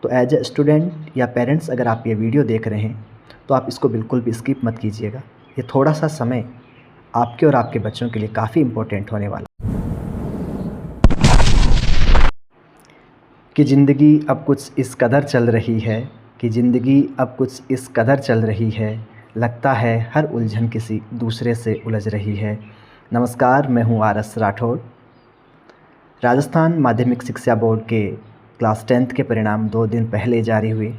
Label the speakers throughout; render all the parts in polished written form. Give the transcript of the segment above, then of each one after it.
Speaker 1: तो as a student या parents अगर आप ये वीडियो देख रहे हैं तो आप इसको बिल्कुल भी स्किप मत कीजिएगा। ये थोड़ा सा समय आपके और आपके बच्चों के लिए काफ़ी इम्पोर्टेंट होने वाला कि ज़िंदगी अब कुछ इस कदर चल रही है कि ज़िंदगी अब कुछ इस कदर चल रही है, लगता है हर उलझन किसी दूसरे से उलझ रही है। नमस्कार, मैं हूँ आरएस राठौड़। राजस्थान माध्यमिक शिक्षा बोर्ड के क्लास 10th के परिणाम 2 दिन पहले जारी हुए।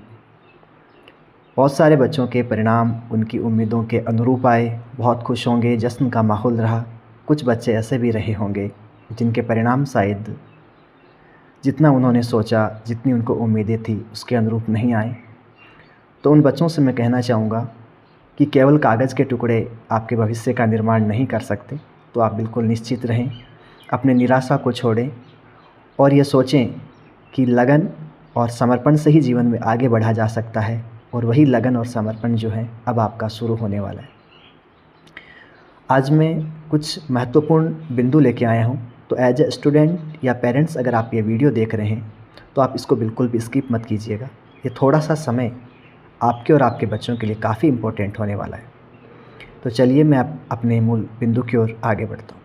Speaker 1: बहुत सारे बच्चों के परिणाम उनकी उम्मीदों के अनुरूप आए। बहुत खुश होंगे, जश्न का माहौल रहा। कुछ बच्चे ऐसे भी रहे होंगे जिनके परिणाम शायद जितना उन्होंने सोचा, जितनी उनको उम्मीदें थी, उसके अनुरूप नहीं आए। तो उन बच्चों से मैं कहना चाहूँगा कि केवल कागज़ के टुकड़े आपके भविष्य का निर्माण नहीं कर सकते। तो आप बिल्कुल निश्चित रहें, अपने निराशा को छोड़ें और ये सोचें कि लगन और समर्पण से ही जीवन में आगे बढ़ा जा सकता है। और वही लगन और समर्पण जो है अब आपका शुरू होने वाला है। आज मैं कुछ महत्वपूर्ण बिंदु लेके आया हूँ। तो एज ए स्टूडेंट या पेरेंट्स अगर आप ये वीडियो देख रहे हैं तो आप इसको बिल्कुल भी स्किप मत कीजिएगा। ये थोड़ा सा समय आपके और आपके बच्चों के लिए काफ़ी इम्पोर्टेंट होने वाला है। तो चलिए मैं अपने मूल बिंदु की ओर आगे बढ़ता हूँ।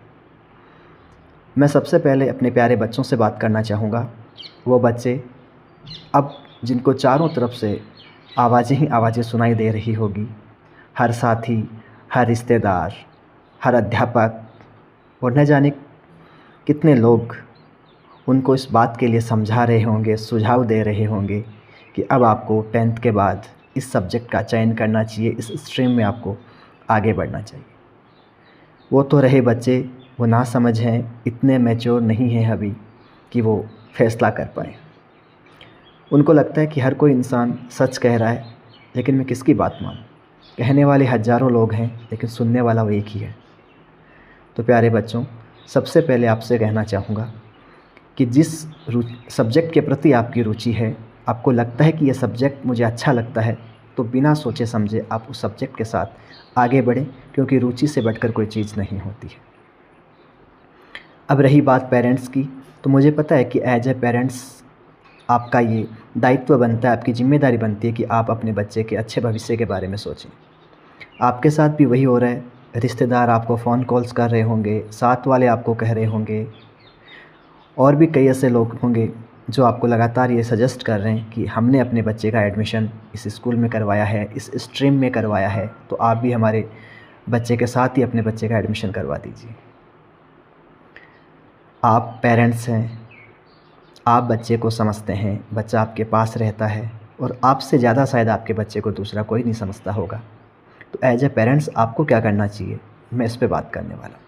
Speaker 1: मैं सबसे पहले अपने प्यारे बच्चों से बात करना चाहूँगा। वो बच्चे अब जिनको चारों तरफ से आवाज़ें ही आवाज़ें सुनाई दे रही होगी, हर साथी, हर रिश्तेदार, हर अध्यापक और न जाने कितने लोग उनको इस बात के लिए समझा रहे होंगे, सुझाव दे रहे होंगे कि अब आपको 10th के बाद इस सब्जेक्ट का चयन करना चाहिए, इस स्ट्रीम में आपको आगे बढ़ना चाहिए। वो तो रहे बच्चे, वो ना समझ हैं, इतने मैच्योर नहीं हैं अभी कि वो फैसला कर पाए। उनको लगता है कि हर कोई इंसान सच कह रहा है, लेकिन मैं किसकी बात मानूं? कहने वाले हज़ारों लोग हैं, लेकिन सुनने वाला वो एक ही है। तो प्यारे बच्चों, सबसे पहले आपसे कहना चाहूँगा कि जिस सब्जेक्ट के प्रति आपकी रुचि है, आपको लगता है कि यह सब्जेक्ट मुझे अच्छा लगता है, तो बिना सोचे समझे आप उस सब्जेक्ट के साथ आगे बढ़ें, क्योंकि रुचि से बढ़कर कोई चीज़ नहीं होती है। अब रही बात पेरेंट्स की, तो मुझे पता है कि एज ए पेरेंट्स आपका ये दायित्व बनता है, आपकी ज़िम्मेदारी बनती है कि आप अपने बच्चे के अच्छे भविष्य के बारे में सोचें। आपके साथ भी वही हो रहा है। रिश्तेदार आपको फ़ोन कॉल्स कर रहे होंगे, साथ वाले आपको कह रहे होंगे, और भी कई ऐसे लोग होंगे जो आपको लगातार ये सजेस्ट कर रहे हैं कि हमने अपने बच्चे का एडमिशन इस स्कूल में करवाया है, इस स्ट्रीम में करवाया है, तो आप भी हमारे बच्चे के साथ ही अपने बच्चे का एडमिशन करवा दीजिए। आप पेरेंट्स हैं, आप बच्चे को समझते हैं, बच्चा आपके पास रहता है और आपसे ज़्यादा शायद आपके बच्चे को दूसरा कोई नहीं समझता होगा। तो एज ए पेरेंट्स आपको क्या करना चाहिए, मैं इस पे बात करने वाला हूँ।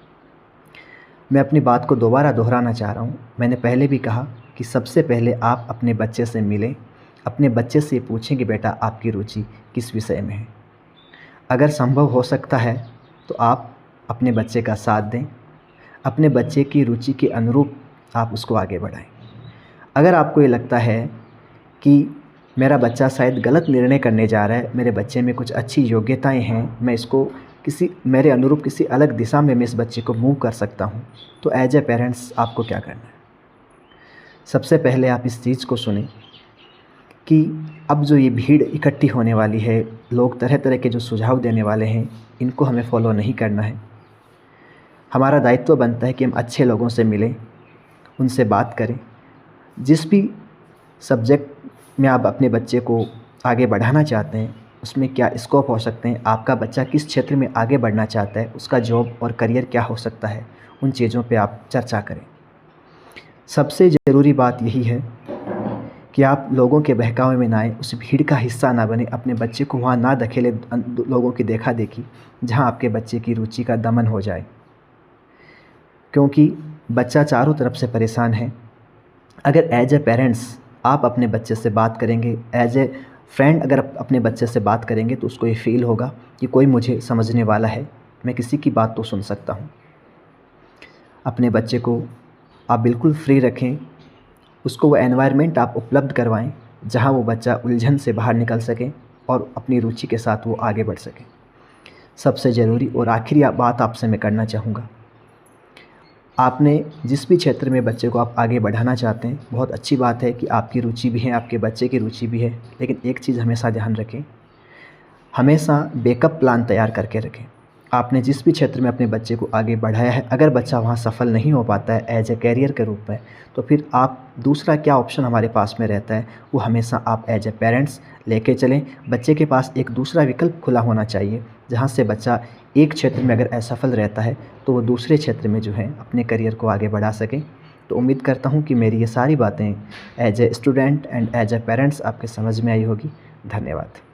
Speaker 1: मैं अपनी बात को दोबारा दोहराना चाह रहा हूँ। मैंने पहले भी कहा कि सबसे पहले आप अपने बच्चे से मिलें, अपने बच्चे से पूछें कि बेटा आपकी रुचि किस विषय में है। अगर संभव हो सकता है तो आप अपने बच्चे का साथ दें, अपने बच्चे की रुचि के अनुरूप आप उसको आगे बढ़ाएं। अगर आपको ये लगता है कि मेरा बच्चा शायद गलत निर्णय करने जा रहा है, मेरे बच्चे में कुछ अच्छी योग्यताएं हैं, मैं इसको मेरे अनुरूप किसी अलग दिशा में मैं इस बच्चे को मूव कर सकता हूं, तो एज ए पेरेंट्स आपको क्या करना है? सबसे पहले आप इस चीज़ को सुनें कि अब जो ये भीड़ इकट्ठी होने वाली है, लोग तरह तरह के जो सुझाव देने वाले हैं, इनको हमें फॉलो नहीं करना है। हमारा दायित्व बनता है कि हम अच्छे लोगों से मिलें, उनसे बात करें। जिस भी सब्जेक्ट में आप अपने बच्चे को आगे बढ़ाना चाहते हैं, उसमें क्या स्कोप हो सकते हैं, आपका बच्चा किस क्षेत्र में आगे बढ़ना चाहता है, उसका जॉब और करियर क्या हो सकता है, उन चीज़ों पे आप चर्चा करें। सबसे ज़रूरी बात यही है कि आप लोगों के बहकावे में ना आए, उस भीड़ का हिस्सा ना बने, अपने बच्चे को वहाँ ना धकेले लोगों की देखा देखी, जहाँ आपके बच्चे की रुचि का दमन हो जाए, क्योंकि बच्चा चारों तरफ से परेशान है। अगर एज ए पेरेंट्स आप अपने बच्चे से बात करेंगे, एज ए फ्रेंड अगर अपने बच्चे से बात करेंगे, तो उसको ये फील होगा कि कोई मुझे समझने वाला है, मैं किसी की बात तो सुन सकता हूँ। अपने बच्चे को आप बिल्कुल फ्री रखें, उसको वो एनवायरनमेंट आप उपलब्ध करवाएं जहाँ वो बच्चा उलझन से बाहर निकल सके और अपनी रुचि के साथ वो आगे बढ़ सके। सबसे ज़रूरी और आखिरी बात आपसे मैं करना चाहूँगा, आपने जिस भी क्षेत्र में बच्चे को आप आगे बढ़ाना चाहते हैं, बहुत अच्छी बात है कि आपकी रुचि भी है, आपके बच्चे की रुचि भी है, लेकिन एक चीज़ हमेशा ध्यान रखें, हमेशा बैकअप प्लान तैयार करके रखें। आपने जिस भी क्षेत्र में अपने बच्चे को आगे बढ़ाया है, अगर बच्चा वहाँ सफल नहीं हो पाता है एज ए कैरियर के रूप में, तो फिर आप दूसरा क्या ऑप्शन हमारे पास में रहता है, वो हमेशा आप एज ए पेरेंट्स लेके चलें। बच्चे के पास एक दूसरा विकल्प खुला होना चाहिए, जहाँ से बच्चा एक क्षेत्र में अगर असफल रहता है तो वो दूसरे क्षेत्र में जो है अपने करियर को आगे बढ़ा सकें। तो उम्मीद करता हूँ कि मेरी ये सारी बातें as a student and as a parents आपके समझ में आई होगी। धन्यवाद।